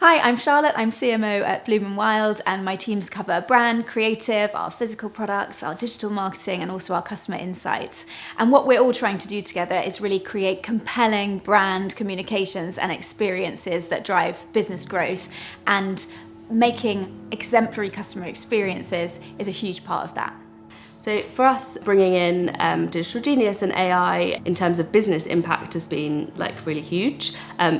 Hi, I'm Charlotte. I'm CMO at Langley Liv Wilde, and my teams cover brand, creative, our physical products, our digital marketing, and also our customer insights. And what we're all trying to do together is really create compelling brand communications and experiences that drive business growth, and making exemplary customer experiences is a huge part of that. So for us, bringing in DigitalGenius and AI in terms of business impact has been really huge.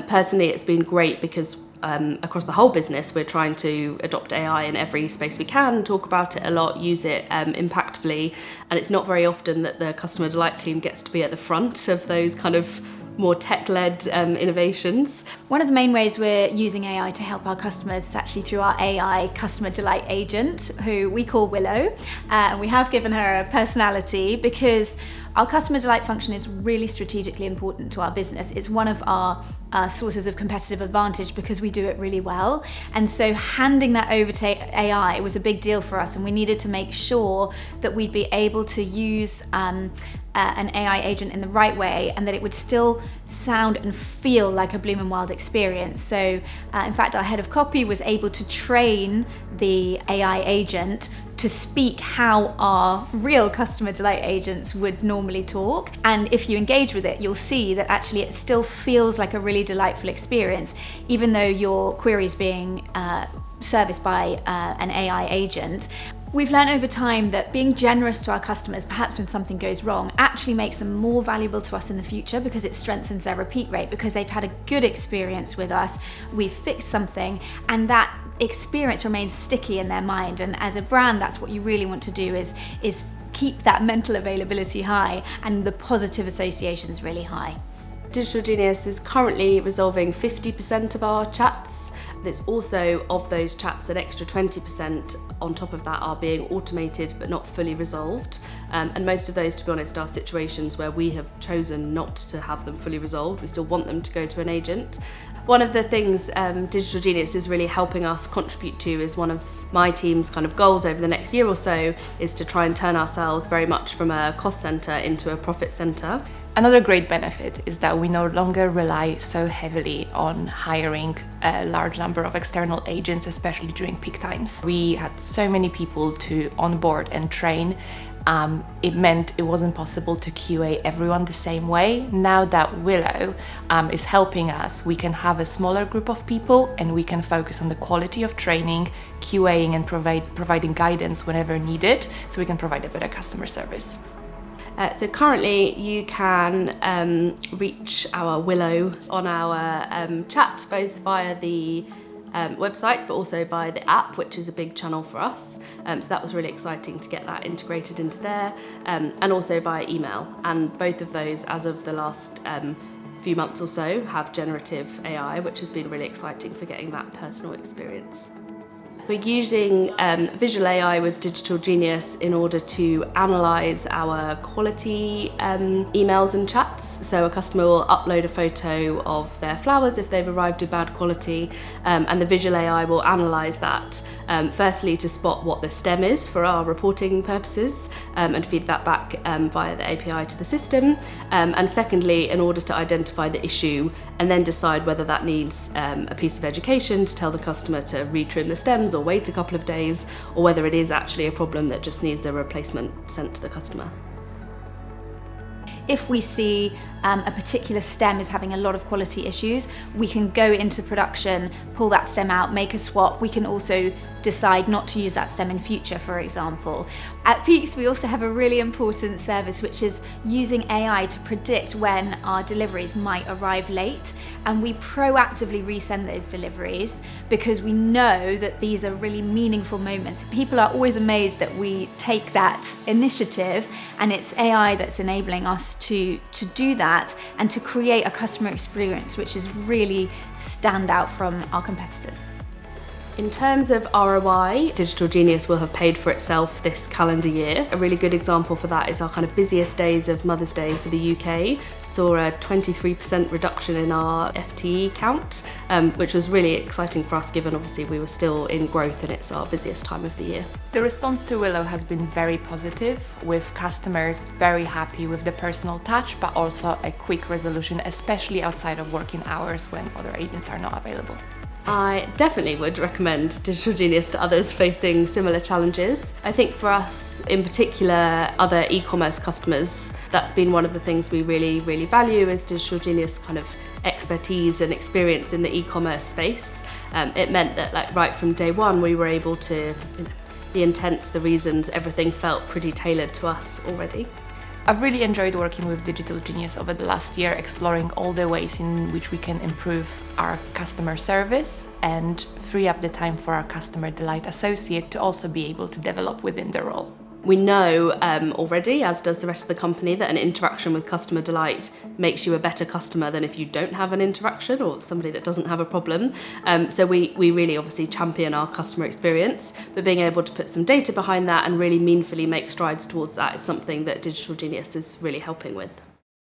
Personally, it's been great because across the whole business, we're trying to adopt AI in every space we can, talk about it a lot, use it impactfully. And it's not very often that the customer delight team gets to be at the front of those kind of more tech-led innovations. One of the main ways we're using AI to help our customers is actually through our AI customer delight agent, who we call Willow. And we have given her a personality because our customer delight function is really strategically important to our business. It's one of our sources of competitive advantage because we do it really well. And so handing that over to AI was a big deal for us, and we needed to make sure that we'd be able to use an AI agent in the right way, and that it would still sound and feel like a Langley Liv Wilde experience. So in fact, our head of copy was able to train the AI agent to speak how our real customer delight agents would normally talk. And if you engage with it, you'll see that actually it still feels like a really delightful experience, even though your query is being serviced by an AI agent. We've learned over time that being generous to our customers, perhaps when something goes wrong, actually makes them more valuable to us in the future because it strengthens their repeat rate, because they've had a good experience with us, we've fixed something, and that experience remains sticky in their mind. And as a brand, that's what you really want to do, is keep that mental availability high and the positive associations really high. DigitalGenius is currently resolving 50% of our chats. There's also, of those chats, an extra 20% on top of that are being automated but not fully resolved. And most of those, to be honest, are situations where we have chosen not to have them fully resolved. We still want them to go to an agent. One of the things DigitalGenius is really helping us contribute to, is one of my team's kind of goals over the next year or so, is to try and turn ourselves very much from a cost centre into a profit centre. Another great benefit is that we no longer rely so heavily on hiring a large number of external agents, especially during peak times. We had so many people to onboard and train. It meant it wasn't possible to QA everyone the same way. Now that Willow is helping us, we can have a smaller group of people and we can focus on the quality of training, QAing, and providing guidance whenever needed, so we can provide a better customer service. So currently you can reach our Willow on our chat, both via the website but also via the app, which is a big channel for us. So that was really exciting to get that integrated into there, and also via email. And both of those, as of the last few months or so, have generative AI, which has been really exciting for getting that personal experience. We're using visual AI with DigitalGenius in order to analyse our quality emails and chats. So a customer will upload a photo of their flowers if they've arrived with bad quality, and the visual AI will analyse that, firstly to spot what the stem is for our reporting purposes, and feed that back via the API to the system, and secondly in order to identify the issue and then decide whether that needs a piece of education to tell the customer to retrim the stems or wait a couple of days, or whether it is actually a problem that just needs a replacement sent to the customer. If we see a particular stem is having a lot of quality issues, we can go into production, pull that stem out, make a swap. We can also decide not to use that stem in future, for example. At Peaks, we also have a really important service, which is using AI to predict when our deliveries might arrive late, and we proactively resend those deliveries because we know that these are really meaningful moments. People are always amazed that we take that initiative, and it's AI that's enabling us to do that and to create a customer experience which is really stand out from our competitors. In terms of ROI, Digital Genius will have paid for itself this calendar year. A really good example for that is our kind of busiest days of Mother's Day for the UK saw a 23% reduction in our FTE count, which was really exciting for us given obviously we were still in growth and it's our busiest time of the year. The response to Willow has been very positive, with customers very happy with the personal touch, but also a quick resolution, especially outside of working hours when other agents are not available. I definitely would recommend Digital Genius to others facing similar challenges. I think for us, in particular, other e-commerce customers, that's been one of the things we really value is Digital Genius kind of expertise and experience in the e-commerce space. It meant that right from day one, we were able to, the intents, the reasons, everything felt pretty tailored to us already. I've really enjoyed working with Digital Genius over the last year, exploring all the ways in which we can improve our customer service and free up the time for our customer delight associate to also be able to develop within the role. We know already, as does the rest of the company, that an interaction with customer delight makes you a better customer than if you don't have an interaction or somebody that doesn't have a problem. So we really obviously champion our customer experience, but being able to put some data behind that and really meaningfully make strides towards that is something that Digital Genius is really helping with.